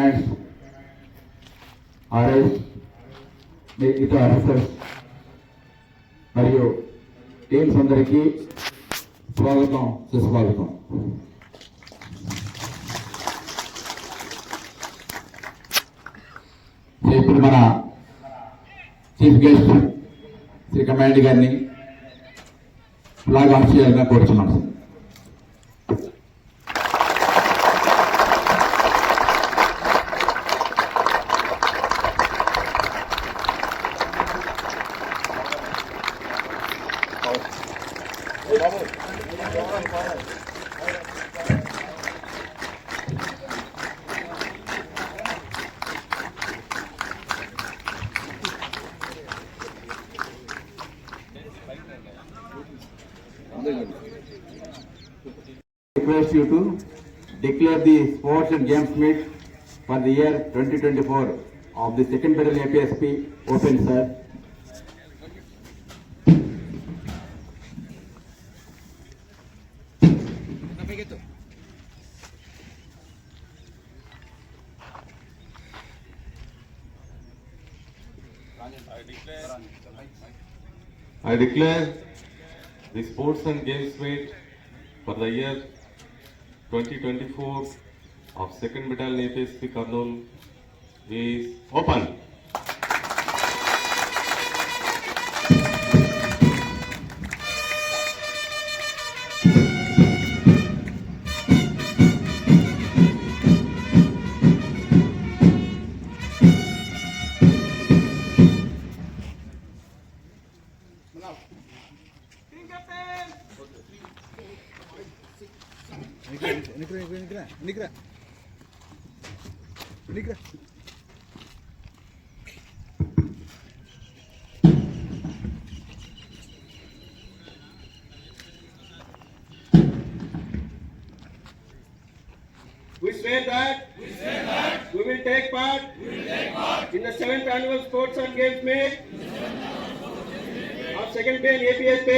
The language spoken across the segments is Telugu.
commands, RS, మిగతా ఆఫీసర్స్ మరియు టీమ్స్ అందరికీ స్వాగతం, సుస్వాగతం. ఇప్పుడు మన చీఫ్ గెస్ట్ శ్రీ కమాండ్ గారిని ఫ్లాగ్ ఆఫ్ చేయాలని కోరుతున్నాం. Request you to declare the sports and games meet for the year 2024 of the 2nd Battalion APSP open, sir. I declare the sports and games meet for the year 2024 of 2nd Battalion APSP Kurnool is open. Nikra. We swear that we will take part in the 7th annual Sports and Games Meet of 2nd Battalion APSP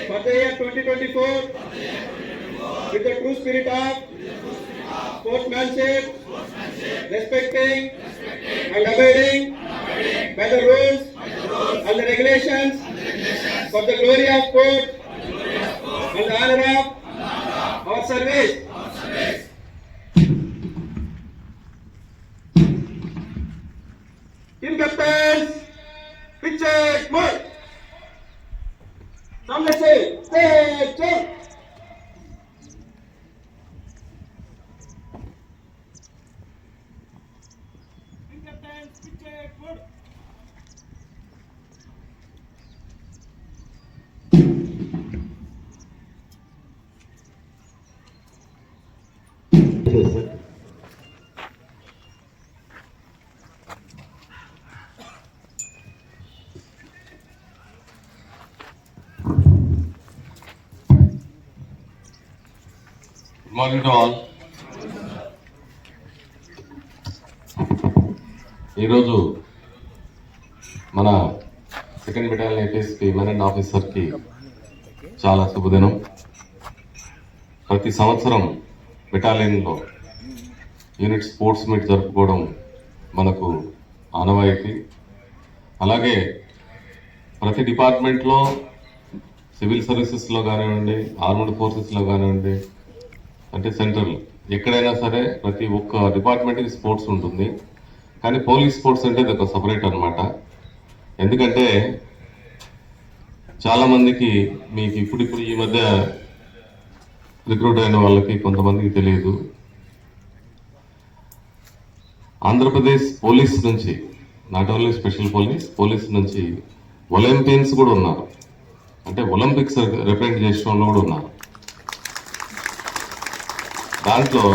for the year 2024 with the true spirit of sportsmanship, respecting and abiding by the rules and the regulations for the glory of sport and the honor of our service. Team captains, pitches, move. Samle se, stage, jump. Team captains, pitches, move. Good morning to all. ఈరోజు మన 2nd Battalion APSP కమాండ్ ఆఫీసర్కి చాలా శుభదినం. ప్రతి సంవత్సరం బెటాలియన్లో యూనిట్ స్పోర్ట్స్ మీట్ జరుపుకోవడం మనకు ఆనవాయితీ. అలాగే ప్రతి డిపార్ట్మెంట్లో సివిల్ సర్వీసెస్లో కానివ్వండి, ఆర్మ్డ్ ఫోర్సెస్లో కానివ్వండి, అంటే సెంట్రల్ ఎక్కడైనా సరే ప్రతి ఒక్క డిపార్ట్మెంట్కి స్పోర్ట్స్ ఉంటుంది. కానీ పోలీస్ స్పోర్ట్స్ అంటే ఇది ఒక సపరేట్ అనమాట. ఎందుకంటే చాలామందికి మీకు ఇప్పుడు ఈ మధ్య రిక్రూట్ అయిన వాళ్ళకి కొంతమందికి తెలియదు, ఆంధ్రప్రదేశ్ పోలీస్ నుంచి నాట్ ఓన్లీ స్పెషల్ పోలీస్ నుంచి ఒలింపియన్స్ కూడా ఉన్నారు. అంటే ఒలింపిక్స్ రిప్రజెంట్ చేసిన వాళ్ళు కూడా ఉన్నారు. దాంట్లో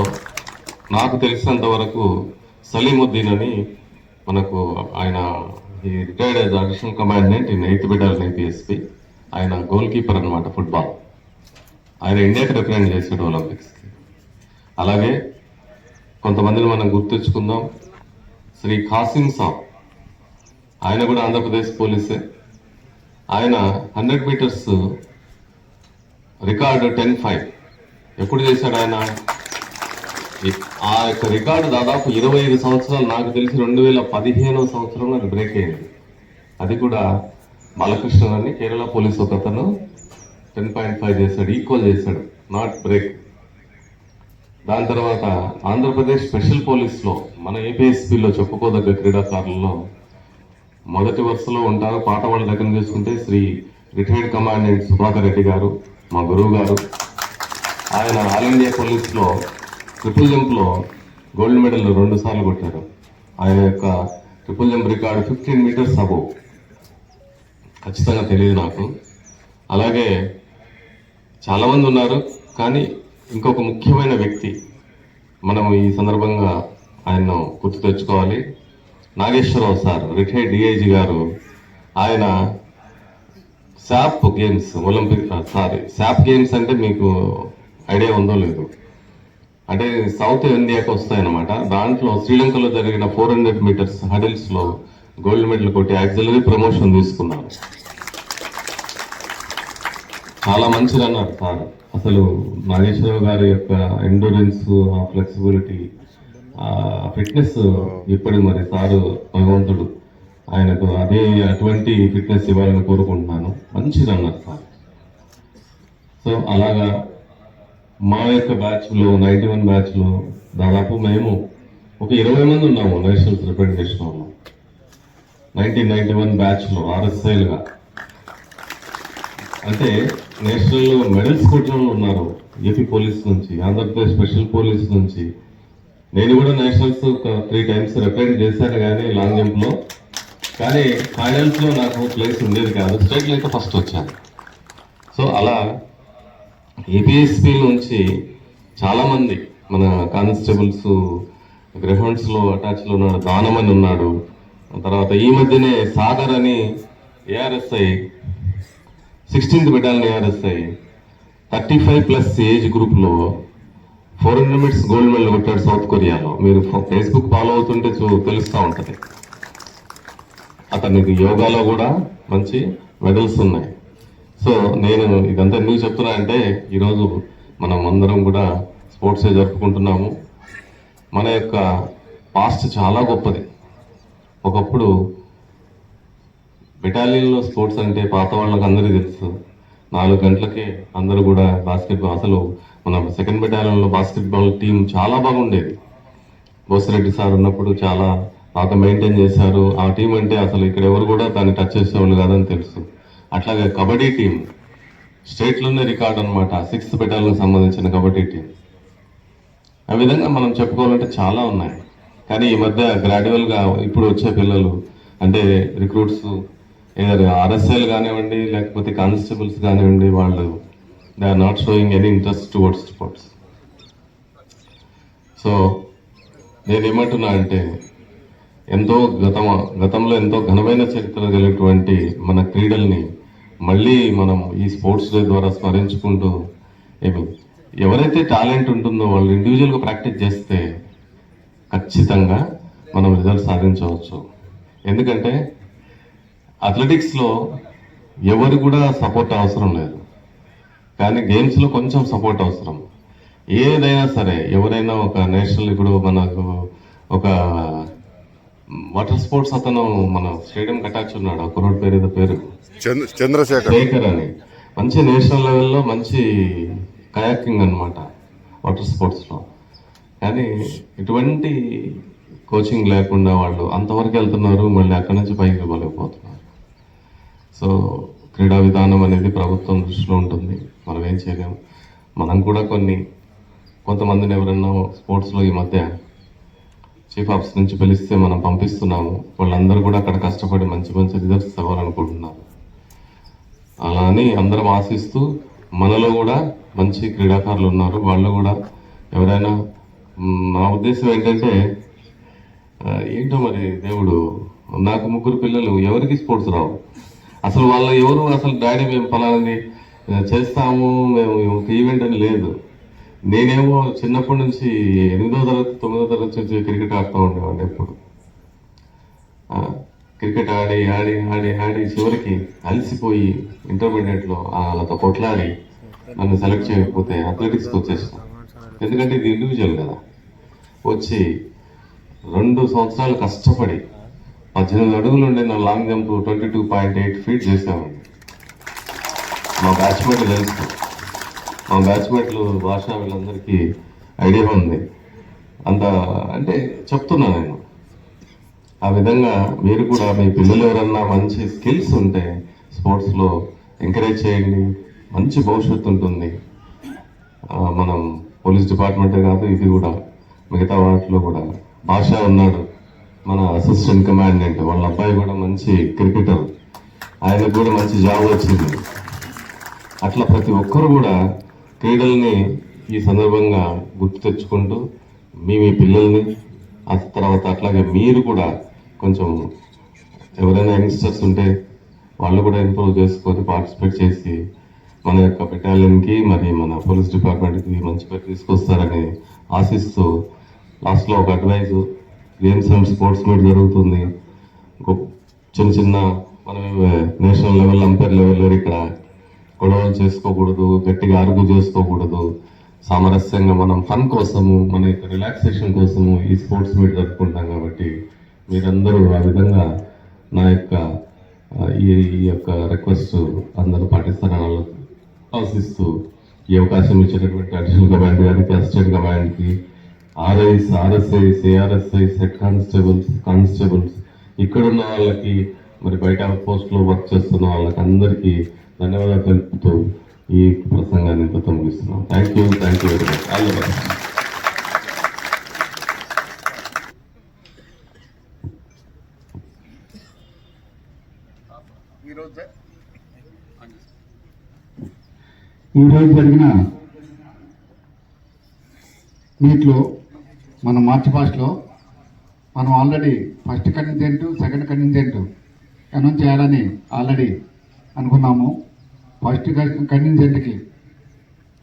నాకు తెలిసినంత వరకు సలీముద్దీన్ అని మనకు ఆయన retired as additional commandant in 8th Battalion APSP. ఆయన గోల్ కీపర్ అనమాట, ఫుట్బాల్. ఆయన ఇండియాకి రిప్రజెంట్ చేసాడు ఒలింపిక్స్కి. అలాగే కొంతమందిని మనం గుర్తుంచుకుందాం. శ్రీ ఖాసిం సాబ్, ఆయన కూడా ఆంధ్రప్రదేశ్ పోలీసే. ఆయన 100 మీటర్స్ రికార్డు 10:5 ఎప్పుడు చేశాడు ఆయన? ఆ యొక్క రికార్డు దాదాపు 25 సంవత్సరాలు, నాకు తెలిసి 2015 సంవత్సరంలో అది బ్రేక్ అయింది. అది కూడా బాలకృష్ణ అని కేరళ పోలీస్ ఒక అతను 10.5 చేశాడు, ఈక్వల్ చేశాడు, నాట్ బ్రేక్. దాని తర్వాత ఆంధ్రప్రదేశ్ స్పెషల్ పోలీస్లో మన ఏపీఎస్పీలో చెప్పుకోదగ్గ క్రీడాకారులలో మొదటి వరుసలో ఉంటారు. పాత వాళ్ళ దగ్గర చూసుకుంటే శ్రీ రిటైర్డ్ కమాండెంట్ సుధాకర్ రెడ్డి గారు, మా గురువు గారు. ఆయన ఆల్ ఇండియా పోలీస్లో ట్రిపుల్ జంప్లో గోల్డ్ మెడల్ 2 సార్లు కొట్టారు. ఆయన యొక్క triple jump record 15 metres above, ఖచ్చితంగా తెలియదు నాకు. అలాగే చాలామంది ఉన్నారు, కానీ ఇంకొక ముఖ్యమైన వ్యక్తి మనం ఈ సందర్భంగా ఆయన్ను గుర్తు తెచ్చుకోవాలి. నాగేశ్వరరావు సార్, రిటైర్డ్ డిఐజీ గారు. ఆయన శాప్ గేమ్స్, శాప్ గేమ్స్ అంటే మీకు ఐడియా ఉందో లేదు, అంటే సౌత్ ఇండియాకి వస్తాయన్నమాట. దాంట్లో శ్రీలంకలో జరిగిన 400 మీటర్స్ హడిల్స్లో గోల్డ్ మెడల్ కొట్టి యాక్సిలరీ ప్రమోషన్ తీసుకున్నారు. చాలా మంచి రన్నర్ సార్. అసలు నాగేశ్వరరావు గారి యొక్క ఎండూరెన్స్, ఆ ఫ్లెక్సిబిలిటీ, ఫిట్నెస్ ఇప్పటికి మరి సారు భగవంతుడు ఆయనకు అటువంటి ఫిట్నెస్ ఇవ్వాలని కోరుకుంటున్నాను. మంచి రన్నర్ సార్. సో అలాగా మా యొక్క బ్యాచ్లో 91 బ్యాచ్లో దాదాపు మేము ఒక 20 మంది ఉన్నాము నేషనల్స్ రిప్రజెంటేషన్ వాళ్ళు 1991 బ్యాచ్లో ఆర్ఎస్ఐలుగా. అంటే నేషనల్ మెడల్స్ కొట్టిన వాళ్ళు ఉన్నారు ఏపీ పోలీస్ నుంచి, ఆంధ్రప్రదేశ్ స్పెషల్ పోలీస్ నుంచి. నేను కూడా నేషనల్స్ 3 టైమ్స్ రిప్రజెంట్ చేశాను కానీ లాంగ్ జంప్లో, కానీ ఫైనల్స్లో నాకు ప్లేస్ ఉండేది కాదు. స్టేట్లో అయితే ఫస్ట్ వచ్చాను. సో అలా ఏపీఎస్పీ నుంచి చాలామంది మన కానిస్టేబుల్స్, గ్రౌండ్స్లో అటాచ్లో ఉన్నాడు, దానమని ఉన్నాడు. తర్వాత ఈ మధ్యనే సాగర్ అని ARSI 16th battalion ARSI 35+ age గ్రూప్లో 400 మీటర్స్ గోల్డ్ మెడల్ కొట్టాడు సౌత్ కొరియాలో. మీరు ఫేస్బుక్ ఫాలో అవుతుంటే తెలుస్తూ ఉంటుంది. అతనికి యోగాలో కూడా మంచి మెడల్స్ ఉన్నాయి. సో నేను ఇదంతా ఎందుకు చెప్తున్నా అంటే ఈరోజు మనం అందరం కూడా స్పోర్ట్సే జరుపుకుంటున్నాము. మన యొక్క పాస్ట్ చాలా గొప్పది. ఒకప్పుడు బెటాలియన్లో స్పోర్ట్స్ అంటే పాత వాళ్ళకి అందరికీ తెలుసు. 4 గంటలకే అందరూ కూడా బాస్కెట్బాల్, అసలు మన 2nd బెటాలియన్లో బాస్కెట్బాల్ టీం చాలా బాగుండేది. బోసిరెడ్డి సార్ ఉన్నప్పుడు చాలా బాగా మెయింటైన్ చేశారు. ఆ టీం అంటే అసలు ఇక్కడ ఎవరు కూడా దాన్ని టచ్ చేసేవాళ్ళు కాదని తెలుసు. అట్లాగే కబడ్డీ టీం స్టేట్లోనే రికార్డ్ అనమాట, 6th బెటాలియన్కి సంబంధించిన కబడ్డీ టీం. ఆ విధంగా మనం చెప్పుకోవాలంటే చాలా ఉన్నాయి. కానీ ఈ మధ్య గ్రాడ్యువల్గా ఇప్పుడు వచ్చే పిల్లలు అంటే రిక్రూట్స్ ఏదైనా ఆర్ఎస్ఐలు కానివ్వండి, లేకపోతే కానిస్టేబుల్స్ కానివ్వండి, వాళ్ళు they are not showing any interest towards sports. So నేనేమంటున్నా అంటే గతంలో ఎంతో ఘనమైన చరిత్ర కలిగినటువంటి మన క్రీడల్ని మళ్ళీ మనం ఈ స్పోర్ట్స్ డే ద్వారా స్మరించుకుంటూ ఎవరైతే టాలెంట్ ఉంటుందో వాళ్ళు ఇండివిజువల్గా ప్రాక్టీస్ చేస్తే ఖచ్చితంగా మనం రిజల్ట్ సాధించవచ్చు. ఎందుకంటే అథ్లెటిక్స్లో ఎవరు కూడా సపోర్ట్ అవసరం లేదు, కానీ గేమ్స్లో కొంచెం సపోర్ట్ అవసరం. ఏదైనా సరే, ఎవరైనా ఒక నేషనల్, ఇప్పుడు మనకు ఒక వాటర్ స్పోర్ట్స్ అతను మన స్టేడియం కట్టాచి ఉన్నాడు, ఒక రోడ్ పేరు ఏదో పేరు చంద్రశేఖర్ అని, మంచి నేషనల్ లెవెల్లో మంచి కయాకింగ్ అనమాట వాటర్ స్పోర్ట్స్లో. కానీ ఇటువంటి కోచింగ్ లేకుండా వాళ్ళు అంతవరకు వెళ్తున్నారు, మళ్ళీ అక్కడి నుంచి పైకి ఇవ్వలేకపోతున్నారు. సో క్రీడా విధానం అనేది ప్రభుత్వం దృష్టిలో ఉంటుంది, మనం ఏం చేయలేము. మనం కూడా కొంతమందిని ఎవరన్నా స్పోర్ట్స్లో ఈ మధ్య చీఫ్ ఆఫీస్ నుంచి పిలిస్తే మనం పంపిస్తున్నాము. వాళ్ళందరూ కూడా అక్కడ కష్టపడి మంచి మంచి రిజల్ట్స్ ఇవ్వాలనుకుంటున్నారు. అలా అని అందరం ఆశిస్తూ మనలో కూడా మంచి క్రీడాకారులు ఉన్నారు. వాళ్ళు కూడా ఎవరైనా, నా ఉద్దేశం ఏంటంటే ఏంటో మరి దేవుడు, నాకు 3 పిల్లలు, ఎవరికి స్పోర్ట్స్ రావు అసలు. ఎవరు అసలు డాడీ మేము ఫలానాది చేస్తాము, మేము ఒక ఈవెంట్ అని లేదు. నేనేమో చిన్నప్పటి నుంచి 8వ తరగతి 9వ తరగతి నుంచి క్రికెట్ ఆడుతూ ఉండేవాడిని. ఎప్పుడు క్రికెట్ ఆడి ఆడి ఆడి ఆడి చివరికి అలసిపోయి ఇంటర్మీడియట్లో వాళ్ళతో కొట్లాడి నన్ను సెలెక్ట్ చేయకపోతే అథ్లెటిక్స్కి వచ్చేసాను. ఎందుకంటే ఇది ఇండివిజువల్ కదా, వచ్చి 2 సంవత్సరాలు కష్టపడి 18 అడుగులు ఉండే నా లాంగ్ జంప్ 22.8 ఫీట్ చేసామండి. మా బ్యాచ్మేట్లు తెలుసు, మా బ్యాచ్మేట్లు భాష వీళ్ళందరికీ ఐడియా ఉంది. అంత అంటే చెప్తున్నా నేను. ఆ విధంగా మీరు కూడా మీ పిల్లలు ఎవరన్నా మంచి స్కిల్స్ ఉంటే స్పోర్ట్స్లో ఎంకరేజ్ చేయండి, మంచి భవిష్యత్తు ఉంటుంది. మనం పోలీస్ డిపార్ట్మెంటే కాదు, ఇది కూడా మిగతా వాటిలో కూడా భాష ఉన్నాడు, మన అసిస్టెంట్ కమాండెంట్, వాళ్ళ అబ్బాయి కూడా మంచి క్రికెటర్, ఆయనకు కూడా మంచి జాబ్ వచ్చింది. అట్లా ప్రతి ఒక్కరు కూడా క్రీడల్ని ఈ సందర్భంగా గుర్తు తెచ్చుకుంటూ మీ పిల్లల్ని, ఆ తర్వాత అట్లాగే మీరు కూడా కొంచెం ఎవరైనా యంగ్స్టర్స్ ఉంటే వాళ్ళు కూడా ఇంప్రూవ్ చేసుకొని పార్టిసిపేట్ చేసి మన యొక్క బెటాలియన్కి మరి మన పోలీస్ డిపార్ట్మెంట్కి మంచి పేరు తీసుకొస్తారని ఆశిస్తూ లాస్ట్లో ఒక advice, games and sports meet జరుగుతుంది. చిన్న చిన్న మనం నేషనల్ లెవెల్, అంపైర్ లెవెల్ ఇక్కడ గొడవలు చేసుకోకూడదు, గట్టిగా ఆర్గ్యూ చేసుకోకూడదు. సామరస్యంగా మనం ఫన్ కోసము, మన యొక్క రిలాక్సేషన్ కోసము ఈ స్పోర్ట్స్ మీట్ జరుపుకుంటాం. కాబట్టి మీరందరూ ఆ విధంగా నా యొక్క ఈ యొక్క రిక్వెస్ట్ అందరూ పాటిస్తారని ఆశిస్తూ ఈ అవకాశం ఇచ్చినటువంటి అడిషనల్ కమాండ్ గారికి, అసిస్టెంట్ కమాండ్కి, ఆర్ఐస్, ఆర్ఎస్ఐస్, ఏఆర్ఎస్ఐస్, హెడ్ కానిస్టేబుల్స్ ఇక్కడున్న వాళ్ళకి, మరి బయట పోస్ట్లో వర్క్ చేస్తున్న వాళ్ళకి అందరికీ ధన్యవాదాలు తెలుపుతూ ఈ ప్రసంగాన్ని ఇంతతో ముగిస్తున్నాం. Thank you very much. All the best. ఈరోజు జరిగిన మీట్లో మన మార్చ్ పాస్ట్లో మనం already first contingent, second contingent announce చేయాలని ఆల్రెడీ అనుకున్నాము. ఫస్ట్ కంటింజెంట్కి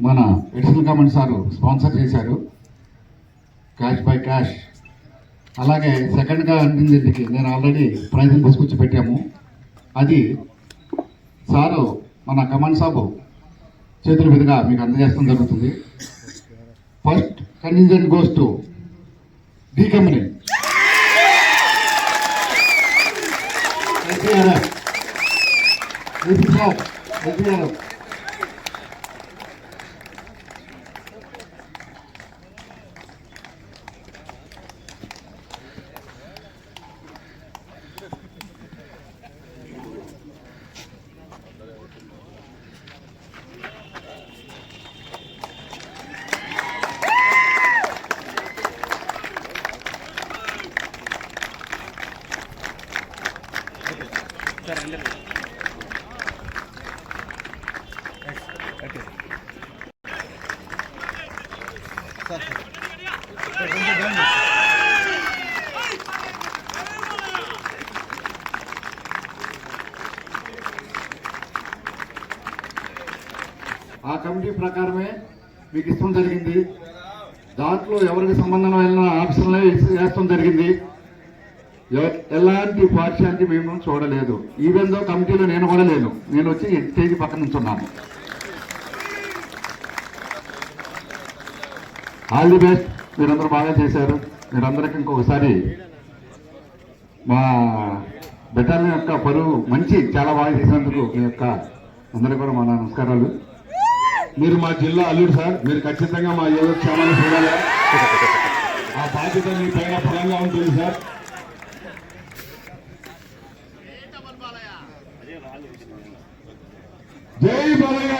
మన అడిషనల్ కమాండ్ సారు స్పాన్సర్ చేశారు, క్యాష్ బై క్యాష్. అలాగే సెకండ్ కంటింజెంట్కి నేను ఆల్రెడీ ప్రైజ్ని తీసుకొచ్చి పెట్టాము. అది సారు మన కమాండ్ సాబు చేతుల మీదుగా మీకు అందజేయడం జరుగుతుంది. First contingent goes to the company. ఆ కమిటీ ప్రకారమే మీకు ఇష్టం జరిగింది. దాంట్లో ఎవరికి సంబంధం అయిన ఆప్షన్లే వేస్తాం జరిగింది. ఎలాంటి పార్షియాలిటీ మేము చూడలేదు. ఈవెన్ దో కమిటీలో నేను కూడా లేను, నేను వచ్చి స్టేజ్ పక్కన నుంచున్నాను. All the best. మీరందరూ బాగా చేశారు. మీరందరికీ ఇంకొకసారి మా బెటాలియన్ యొక్క పరువు మంచి చాలా బాగా చేసినందుకు మీ యొక్క అందరికీ కూడా మా నమస్కారాలు. మీరు మా జిల్లా అల్లుడు సార్, మీరు ఖచ్చితంగా మా యోగ క్షేమాన్ని చూడాలి. ఆ బాధ్యత మీ పైన బలంగా ఉంటుంది సార్. జై బాలయ్య.